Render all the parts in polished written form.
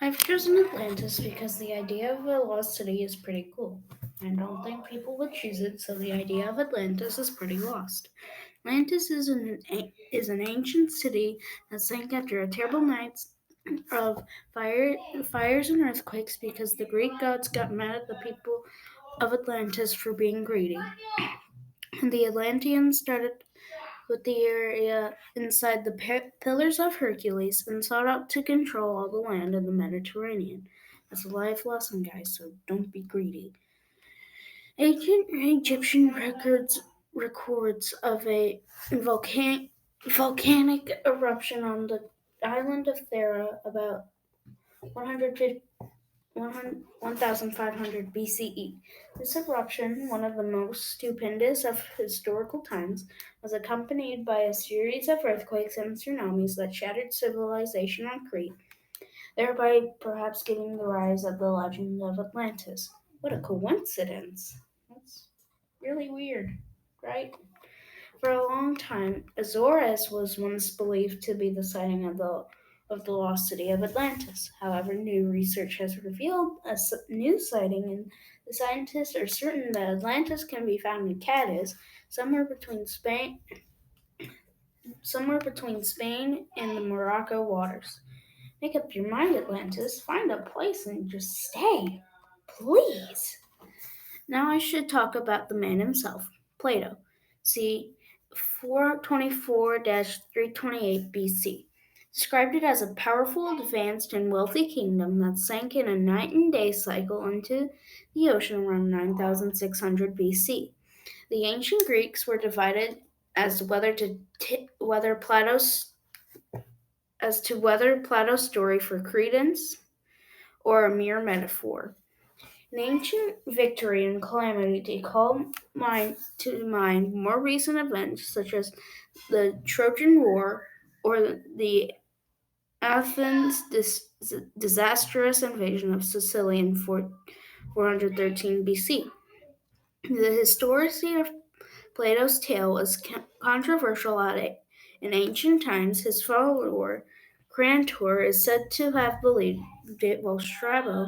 I've chosen Atlantis because the idea of a lost city is pretty cool. I don't think people would choose it, so the idea of Atlantis is pretty lost. Atlantis is an ancient city that sank after a terrible night of fires and earthquakes because the Greek gods got mad at the people of Atlantis for being greedy. The Atlanteans started with the area inside the Pillars of Hercules and sought out to control all the land in the Mediterranean. That's a life lesson, guys, so don't be greedy. Ancient Egyptian records of a volcanic eruption on the island of Thera about 150 1500 BCE. This eruption, one of the most stupendous of historical times, was accompanied by a series of earthquakes and tsunamis that shattered civilization on Crete, thereby perhaps giving the rise of the legend of Atlantis. What a coincidence! That's really weird, right? For a long time, Azores was once believed to be the sighting of the lost city of Atlantis. However, new research has revealed new sighting, and the scientists are certain that Atlantis can be found in Cadiz, somewhere between Spain, somewhere between Spain and the Morocco waters. Make up your mind, Atlantis. Find a place and just stay, please. Now I should talk about the man himself, Plato. See 424 328 BC. Described it as a powerful, advanced, and wealthy kingdom that sank in a night and day cycle into the ocean around 9600 BC. The ancient Greeks were divided as to whether Plato's story for credence or a mere metaphor. In ancient victory and calamity, they call to mind more recent events such as the Trojan War or the Athens disastrous invasion of Sicily in 413 BC. The historicity of Plato's tale was controversial in ancient times. His follower, Crantor, is said to have believed it, while Strabo,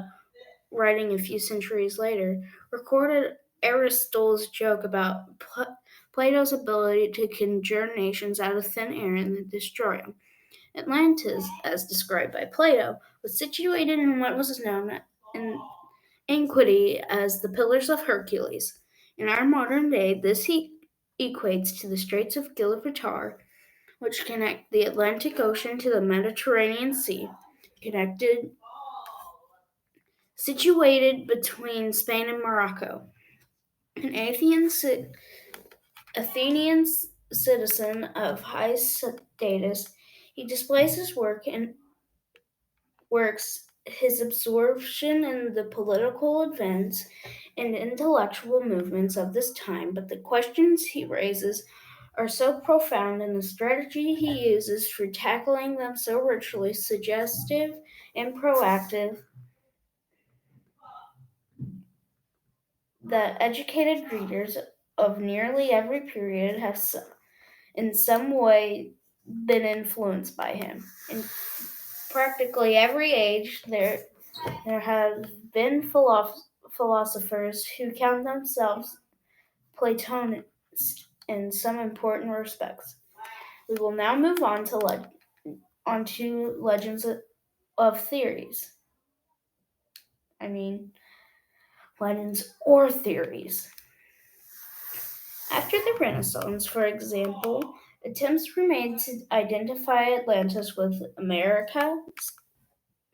writing a few centuries later, recorded Aristotle's joke about Plato's ability to conjure nations out of thin air and then destroy them. Atlantis, as described by Plato, was situated in what was known in antiquity as the Pillars of Hercules. In our modern day, this equates to the Straits of Gibraltar, which connect the Atlantic Ocean to the Mediterranean Sea, connected situated between Spain and Morocco. An Athenian citizen of high status, he displays his works his absorption in the political events and intellectual movements of this time, but the questions he raises are so profound and the strategy he uses for tackling them so richly suggestive and proactive that educated readers of nearly every period have in some way been influenced by him. In practically every age, there have been philosophers who count themselves Platonists in some important respects. We will now move on to legends of theories. I mean, legends or theories. After the Renaissance, for example, attempts were made to identify Atlantis with America,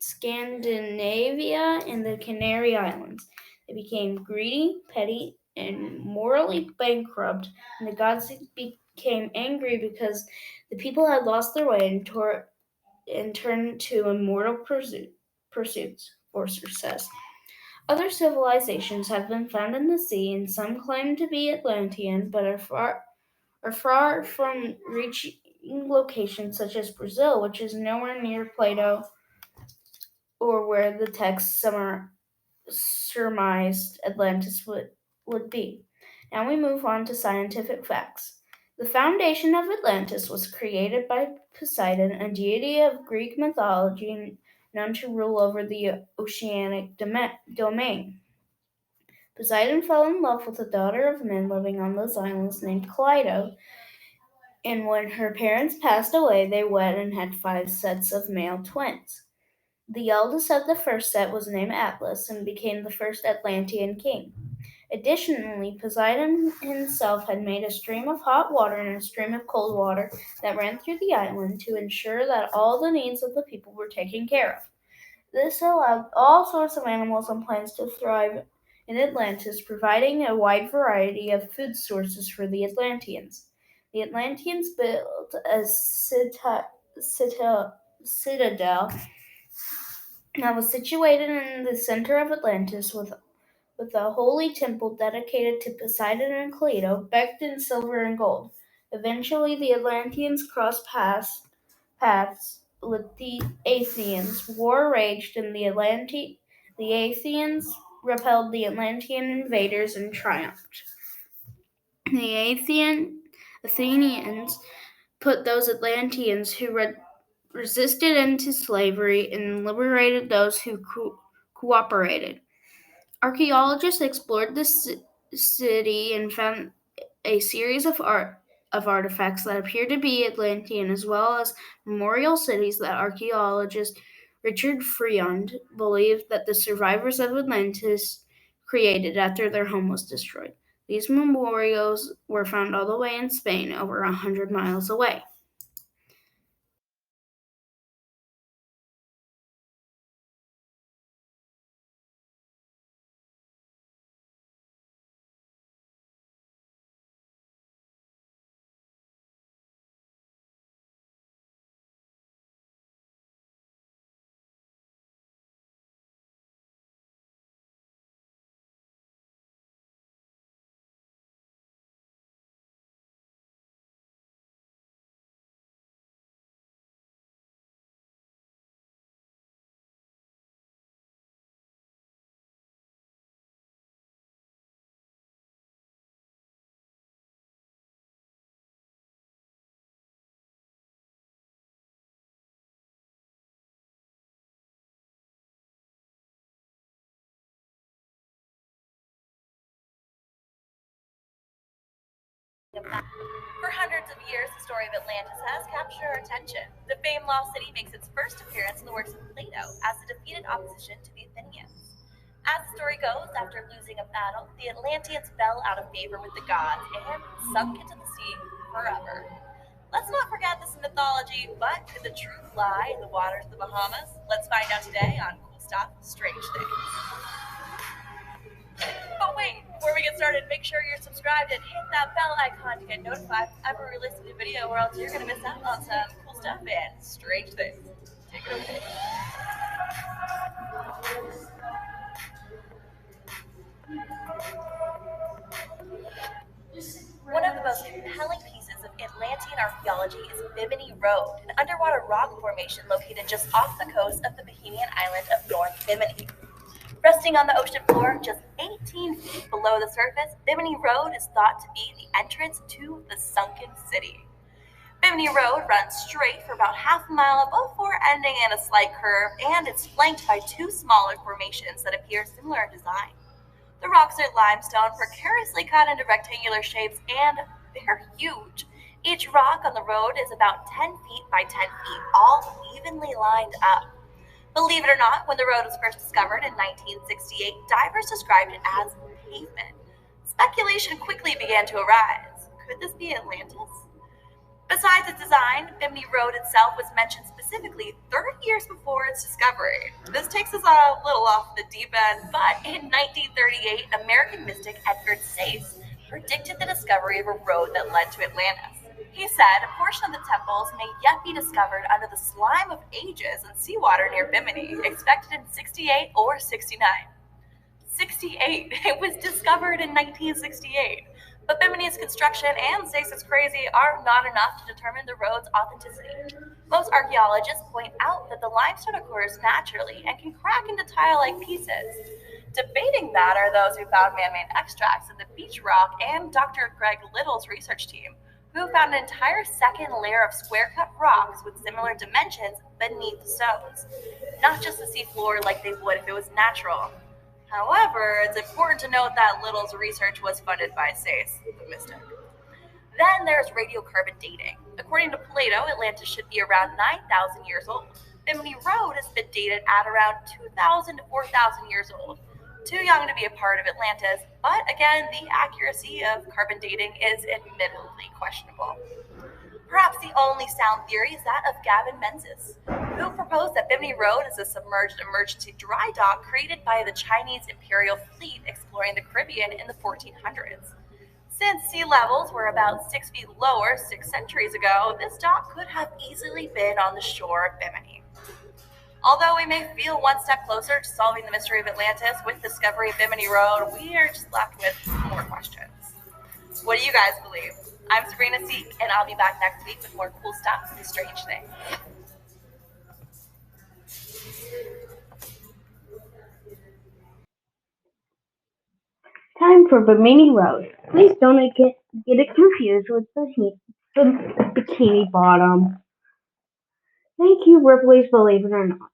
Scandinavia, and the Canary Islands. They became greedy, petty, and morally bankrupt, and the gods became angry because the people had lost their way and turned to immortal pursuits, Forster says. Other civilizations have been found in the sea, and some claim to be Atlantean, but are far from reaching locations such as Brazil, which is nowhere near Plato or where the text surmised Atlantis would be. Now we move on to scientific facts. The foundation of Atlantis was created by Poseidon, a deity of Greek mythology known to rule over the oceanic domain. Poseidon fell in love with a daughter of men living on those islands named Cleito, and when her parents passed away, they wed and had 5 sets of male twins. The eldest of the first set was named Atlas and became the first Atlantean king. Additionally, Poseidon himself had made a stream of hot water and a stream of cold water that ran through the island to ensure that all the needs of the people were taken care of. This allowed all sorts of animals and plants to thrive in Atlantis, providing a wide variety of food sources for the Atlanteans. The Atlanteans built a citadel that was situated in the center of Atlantis with a holy temple dedicated to Poseidon and Cleito, becked in silver and gold. Eventually, the Atlanteans crossed paths with the Athenians. War raged, and the Athenians repelled the Atlantean invaders and triumphed. The Athenians put those Atlanteans who resisted into slavery and liberated those who cooperated. Archaeologists explored the city and found a series of artifacts that appear to be Atlantean, as well as memorial cities that archaeologist Richard Friand believed that the survivors of Atlantis created after their home was destroyed. These memorials were found all the way in Spain, over 100 miles away. For hundreds of years, the story of Atlantis has captured our attention. The famed lost city makes its first appearance in the works of Plato as the defeated opposition to the Athenians. As the story goes, after losing a battle, the Atlanteans fell out of favor with the gods and sunk into the sea forever. Let's not forget this mythology, but could the truth lie in the waters of the Bahamas? Let's find out today on Cool Stuff, Strange Things. But wait, before we get started, make sure you're subscribed and hit that bell icon to get notified whenever we release a new video, or else you're going to miss out on some cool stuff and strange things. Take it away. One of the most compelling pieces of Atlantean archaeology is Bimini Road, an underwater rock formation located just off the coast of the Bohemian island of North Bimini. Resting on the ocean floor just 18 feet below the surface, Bimini Road is thought to be the entrance to the sunken city. Bimini Road runs straight for about half a mile before ending in a slight curve, and it's flanked by 2 smaller formations that appear similar in design. The rocks are limestone, precariously cut into rectangular shapes, and they're huge. Each rock on the road is about 10 feet by 10 feet, all evenly lined up. Believe it or not, when the road was first discovered in 1968, divers described it as pavement. Speculation quickly began to arise. Could this be Atlantis? Besides its design, Bimini Road itself was mentioned specifically 30 years before its discovery. This takes us a little off the deep end, but in 1938, American mystic Edgar Sayce predicted the discovery of a road that led to Atlantis. He said a portion of the temples may yet be discovered under the slime of ages in seawater near Bimini, expected in 68 or 69. 68. It was discovered in 1968. But Bimini's construction and Sayce's crazy are not enough to determine the road's authenticity. Most archaeologists point out that the limestone occurs naturally and can crack into tile-like pieces. Debating that are those who found man-made extracts in the beach rock and Dr. Greg Little's research team, who found an entire second layer of square-cut rocks with similar dimensions beneath the stones. not just the seafloor like they would if it was natural. However, it's important to note that Little's research was funded by Sayce, the mystic. Then there's radiocarbon dating. According to Plato, Atlantis should be around 9,000 years old. Bimini Road has been dated at around 2,000 to 4,000 years old. Too young to be a part of Atlantis, but again, the accuracy of carbon dating is admittedly questionable. Perhaps the only sound theory is that of Gavin Menzies, who proposed that Bimini Road is a submerged emergency dry dock created by the Chinese imperial fleet exploring the Caribbean in the 1400s. Since sea levels were about 6 feet lower 6 centuries ago, this dock could have easily been on the shore of Bimini. Although we may feel one step closer to solving the mystery of Atlantis with discovery of Bimini Road, we are just left with more questions. What do you guys believe? I'm Sabrina Seek, and I'll be back next week with more cool stuff and strange things. Time for Bimini Road. Please don't get it confused with the Bikini Bottom. Thank you, Ripley's Believe It or Not.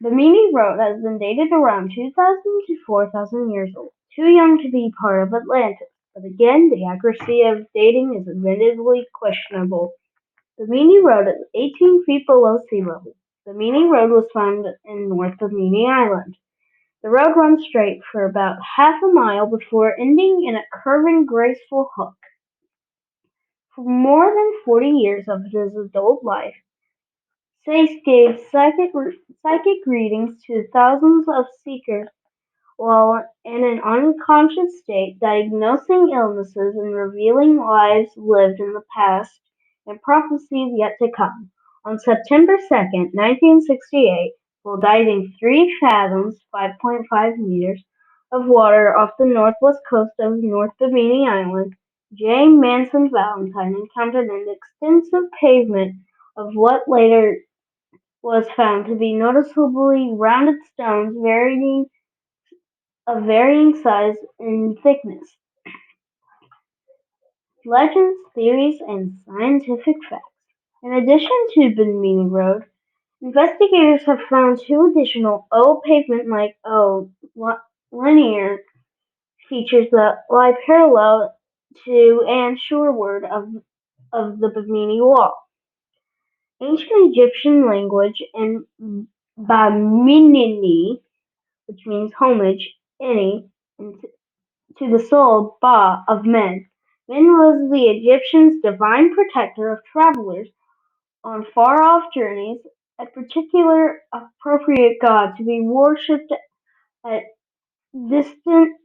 Bimini Road has been dated around 2,000 to 4,000 years old, too young to be part of Atlantis. But again, the accuracy of dating is admittedly questionable. Bimini Road is 18 feet below sea level. Bimini Road was found in North Bimini Island. The road runs straight for about half a mile before ending in a curving, graceful hook. For more than 40 years of his adult life, Sayce gave psychic readings to thousands of seekers while in an unconscious state, diagnosing illnesses and revealing lives lived in the past and prophecies yet to come. On September 2nd, 1968, while diving 3 fathoms (5.5 meters) of water off the northwest coast of North Bimini Island, J. Manson Valentine encountered an extensive pavement of what later was found to be noticeably rounded stones varying of varying size and thickness. Legends, theories, and scientific facts. In addition to Bimini Road, investigators have found two additional O-pavement-like linear features that lie parallel to and shoreward of the Bimini Wall. Ancient Egyptian language and Bamini, which means homage, any, and to the soul Ba of men. Men was the Egyptians' divine protector of travelers on far-off journeys, a particular appropriate god to be worshipped at distant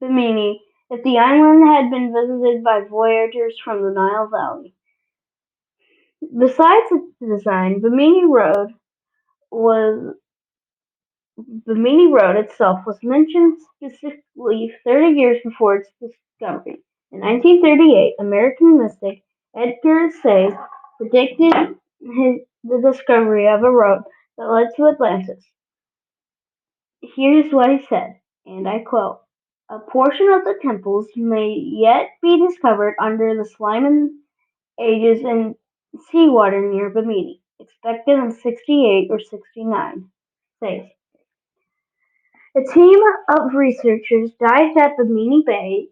Bimini if the island had been visited by voyagers from the Nile Valley. Besides its design, was Bimini Road itself was mentioned specifically 30 years before its discovery. In 1938, American mystic Edgar Sayce predicted the discovery of a road that led to Atlantis. Here's what he said, and I quote, "A portion of the temples may yet be discovered under the slime ages in seawater near Bimini, expected in 68 or 69, Sayce. A team of researchers dived at Bimini Bay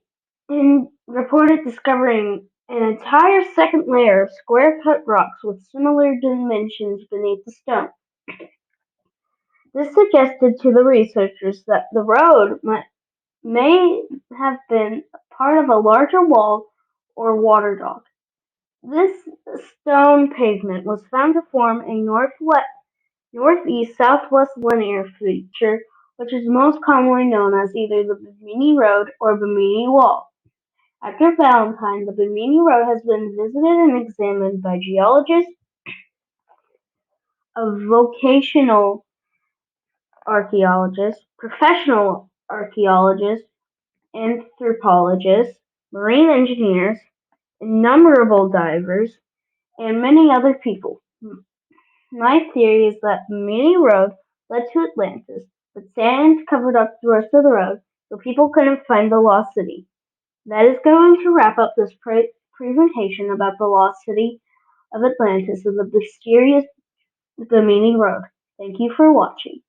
and reported discovering an entire second layer of square-cut rocks with similar dimensions beneath the stone. This suggested to the researchers that the road may have been part of a larger wall or water dock. This stone pavement was found to form a northeast-southwest linear feature, which is most commonly known as either the Bimini Road or Bimini Wall. After Valentine, the Bimini Road has been visited and examined by geologists, vocational archaeologists, professional archaeologists, anthropologists, marine engineers, innumerable divers, and many other people. My theory is that Bimini Road led to Atlantis, but sand covered up the rest of the road, so people couldn't find the lost city. That is going to wrap up this presentation about the lost city of Atlantis and the mysterious the Meaning Road. Thank you for watching.